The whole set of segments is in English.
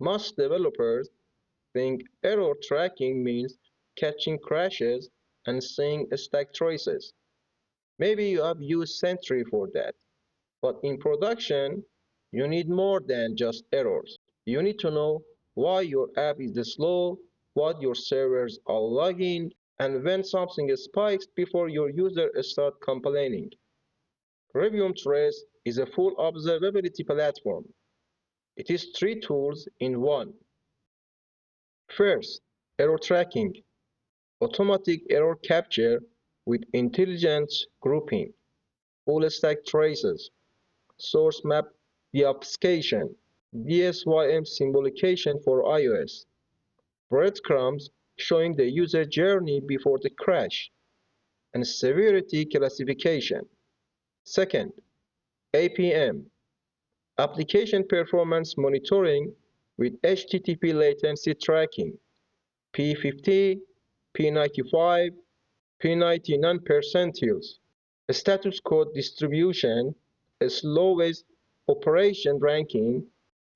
Most developers think error tracking means catching crashes and seeing stack traces. Maybe you have used Sentry for that, but in production, you need more than just errors. You need to know why your app is slow, what your servers are logging, and when something spikes before your users start complaining. Rivium Trace is a full observability platform. It is three tools in one. First, error tracking, automatic error capture with intelligent grouping, full stack traces, source map deobfuscation, dSYM symbolication for iOS, breadcrumbs showing the user journey before the crash, and severity classification. Second, APM, application performance monitoring with HTTP latency tracking, P50, P95, P99 percentiles, status code distribution, slowest operation ranking,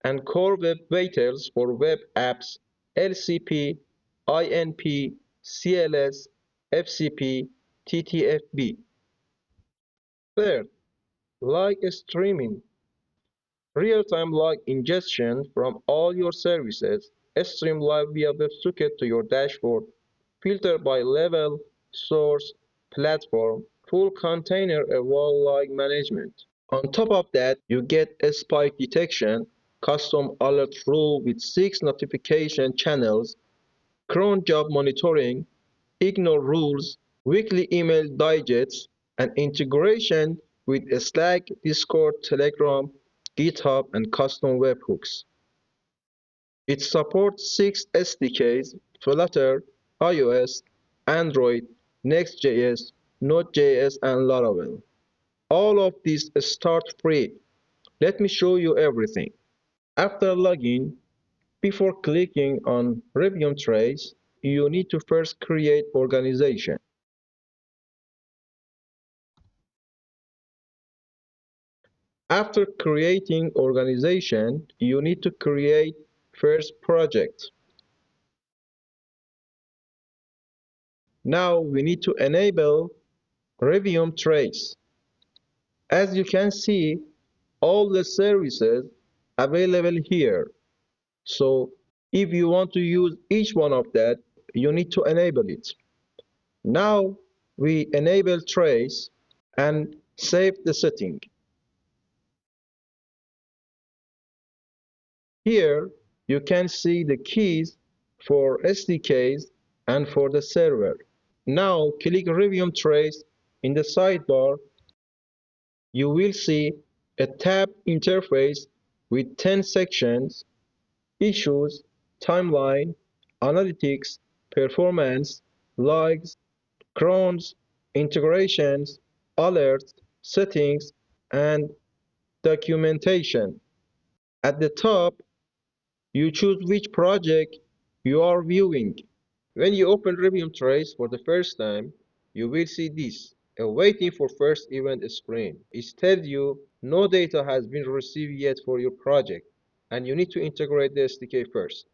and Core Web Vitals for web apps, LCP, INP, CLS, FCP, TTFB. Third, log streaming, real-time log ingestion from all your services, stream live via WebSocket to your dashboard, filter by level, source, platform, full container eval log management. On top of that, you get a spike detection, custom alert rule with 6 notification channels, cron job monitoring, ignore rules, weekly email digests, and integration with Slack, Discord, Telegram, GitHub, and custom webhooks. It supports 6 SDKs: Flutter, iOS, Android, Next.js, Node.js, and Laravel. All of these start free. Let me show you everything. After logging, before clicking on Rivium Trace, you need to first create organization. After creating organization, you need to create first project. Now we need to enable Rivium Trace. As you can see, all the services available here. So if you want to use each one of that, you need to enable it. Now we enable trace and save the setting. Here you can see the keys for SDKs and for the server. Now click Rivium Trace in the sidebar. You will see a tab interface with 10 sections: issues, timeline, analytics, performance, logs, crons, integrations, alerts, settings, and documentation. At the top, you choose which project you are viewing. When you open Rivium Trace for the first time, you will see this, a waiting for first event screen. It tells you no data has been received yet for your project, and you need to integrate the SDK first.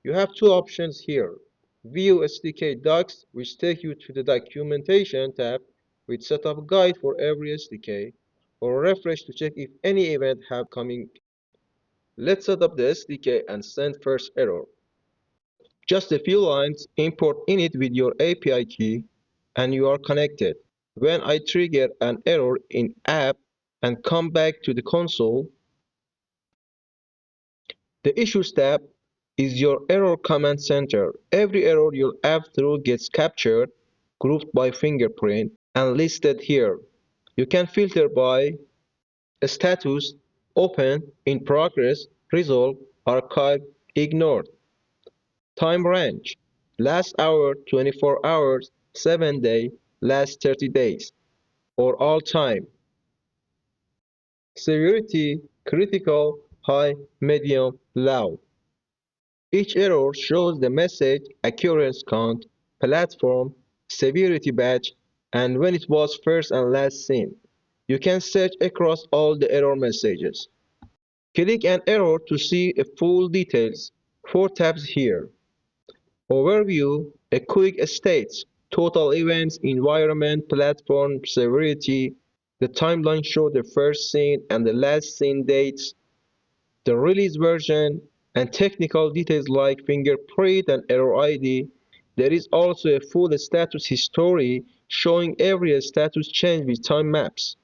You have two options here: View SDK Docs, which take you to the Documentation tab with setup guide for every SDK, or Refresh to check if any event have coming. Let's set up the SDK and send first error. Just a few lines, import init with your API key, and you are connected. When I trigger an error in app and come back to the console, the Issues tab is your error command center. Every error your app throws gets captured, grouped by fingerprint, and listed here. You can filter by status, open, in progress, resolved, archived, ignored. Time range: last hour, 24 hours, 7 day, last 30 days, or all time. Severity: critical, high, medium, low. Each error shows the message, occurrence count, platform, severity badge, and when it was first and last seen. You can search across all the error messages. Click an error to see full details. 4 tabs here. Overview, a quick states, total events, environment, platform, severity. The timeline shows the first seen and the last seen dates, the release version, and technical details like fingerprint and error ID. There is also a full status history showing every status change with time maps.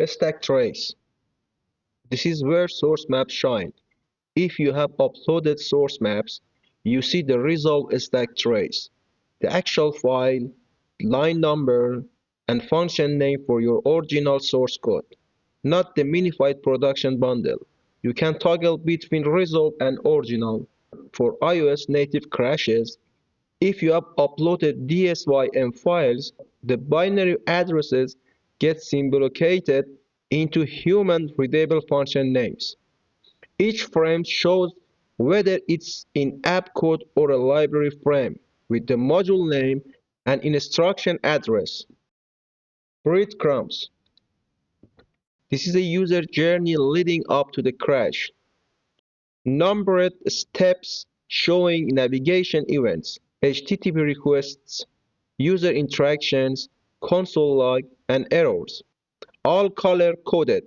Stack trace. This is where source maps shine. If you have uploaded source maps, you see the result stack trace, the actual file, line number, and function name for your original source code, not the minified production bundle. You can toggle between result and original. For iOS native crashes, if you have uploaded dSYM files, the binary addresses get symbolicated into human readable function names. Each frame shows whether it's in app code or a library frame with the module name and instruction address. Breadcrumbs. This is a user journey leading up to the crash. Numbered steps showing navigation events, HTTP requests, user interactions, console log, and errors. All color coded.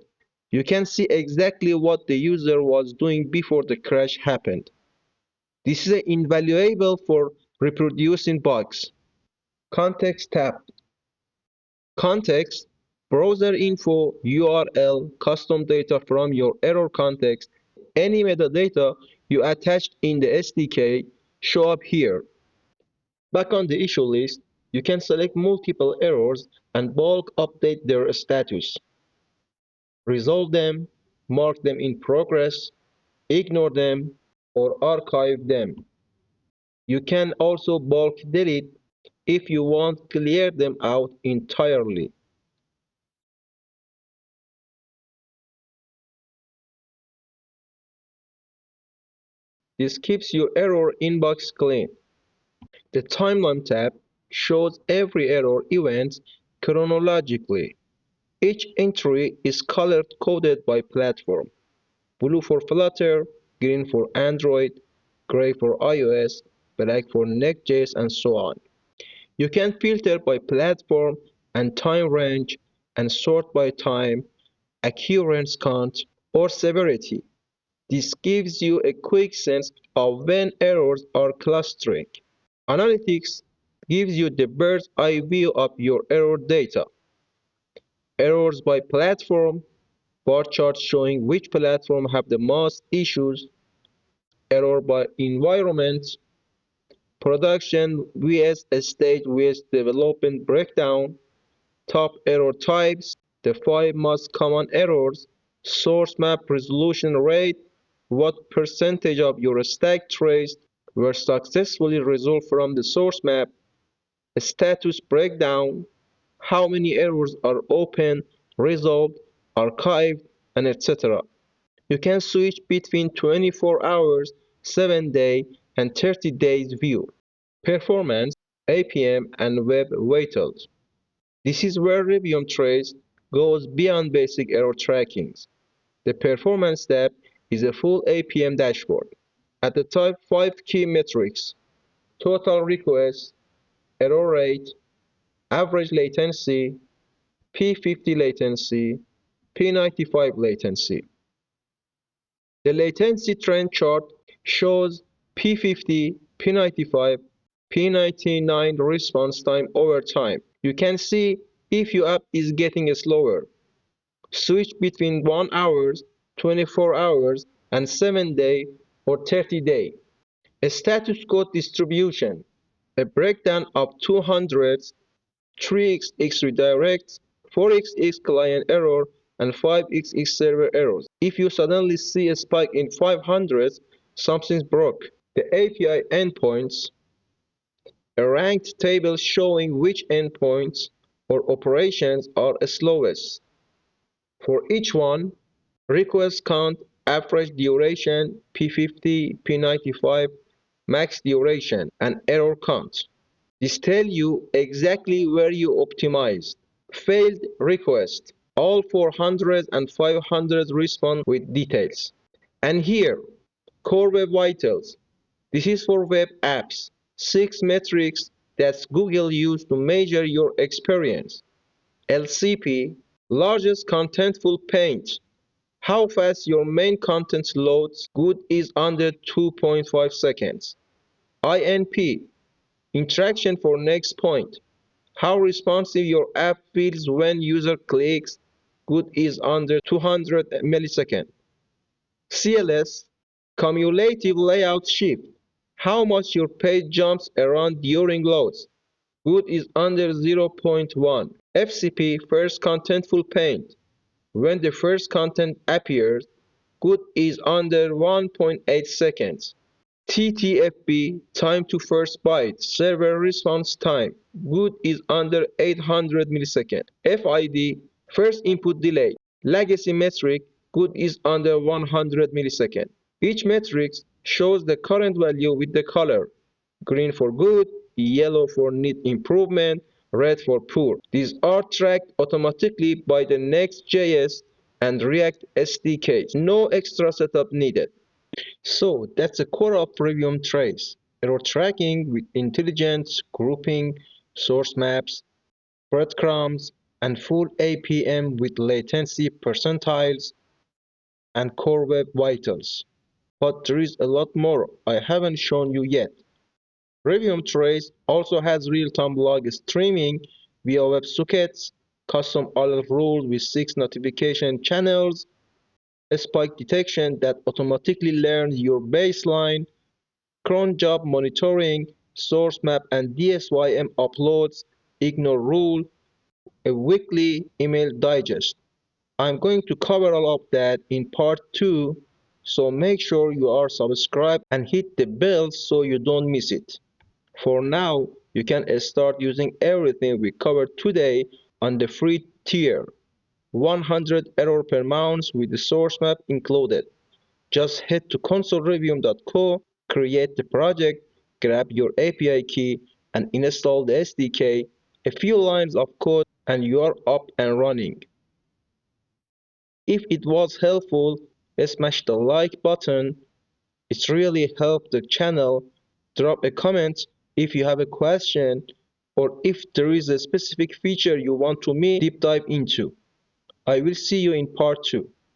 You can see exactly what the user was doing before the crash happened. This is invaluable for reproducing bugs. Context tab. Context, browser info, URL, custom data from your error context, any metadata you attached in the SDK show up here. Back on the issue list, you can select multiple errors and bulk update their status. Resolve them, mark them in progress, ignore them, or archive them. You can also bulk delete if you want to clear them out entirely. This keeps your error inbox clean. The Timeline tab shows every error event chronologically. Each entry is color-coded by platform: blue for Flutter, green for Android, gray for iOS, black for Next.js, and so on. You can filter by platform and time range and sort by time, occurrence count, or severity. This gives you a quick sense of when errors are clustering. Analytics gives you the bird's eye view of your error data. Errors by platform, bar charts showing which platform have the most issues. Error by environment, production vs stage vs development breakdown, top error types, the 5 most common errors, source map resolution rate, what percentage of your stack trace were successfully resolved from the source map, status breakdown, how many errors are open, resolved, archived, and etc. You can switch between 24 hours, 7-day, and 30 days view. Performance, APM, and Web Vitals. This is where Rivium Trace goes beyond basic error trackings. The Performance tab is a full APM dashboard. At the top, 5 key metrics: total requests, error rate, average latency, P50 latency, P95 latency. The latency trend chart shows P50, P95, P99 response time over time. You can see if your app is getting slower. Switch between 1 hour, 24 hours, and 7-day or 30-day. A status code distribution, a breakdown of 200s, 3xx redirects, 4xx client error, and 5xx server errors. If you suddenly see a spike in 500s, something's broke. The API endpoints, a ranked table showing which endpoints or operations are slowest. For each one, request count, average duration, P50, P95, max duration, and error count. This tells you exactly where you optimized. Failed request. All 400s and 500s respond with details. And here, Core Web Vitals. This is for web apps. 6 metrics that Google used to measure your experience. LCP, largest contentful paint. How fast your main content loads. Good is under 2.5 seconds. INP, interaction for next point. How responsive your app feels when user clicks. Good is under 200 milliseconds. CLS, cumulative layout shift. How much your page jumps around during loads. Good is under 0.1. FCP, first contentful paint. When the first content appears, good is under 1.8 seconds. TTFB, time to first byte, server response time, good is under 800 milliseconds. FID, first input delay, legacy metric, good is under 100 milliseconds. Each metric shows the current value with the color, green for good, yellow for need improvement, red for poor. These are tracked automatically by the Next.js and React SDKs. No extra setup needed. So that's the core of Rivium Trace. Error tracking with intelligence, grouping, source maps, breadcrumbs, and full APM with latency percentiles and core web vitals. But there is a lot more I haven't shown you yet. Rivium Trace also has real-time log streaming via WebSockets, custom alert rules with 6 notification channels, a spike detection that automatically learns your baseline, cron job monitoring, source map and dSYM uploads, ignore rule, a weekly email digest. I'm going to cover all of that in part 2, so make sure you are subscribed and hit the bell so you don't miss it. For now, you can start using everything we covered today on the free tier. 100 error per month with the source map included. Just head to consolerevium.co, create the project, grab your API key, and install the SDK, a few lines of code, and you are up and running. If it was helpful, smash the like button. It really helps the channel. Drop a comment if you have a question or if there is a specific feature you want to me deep dive into. I will see you in part 2.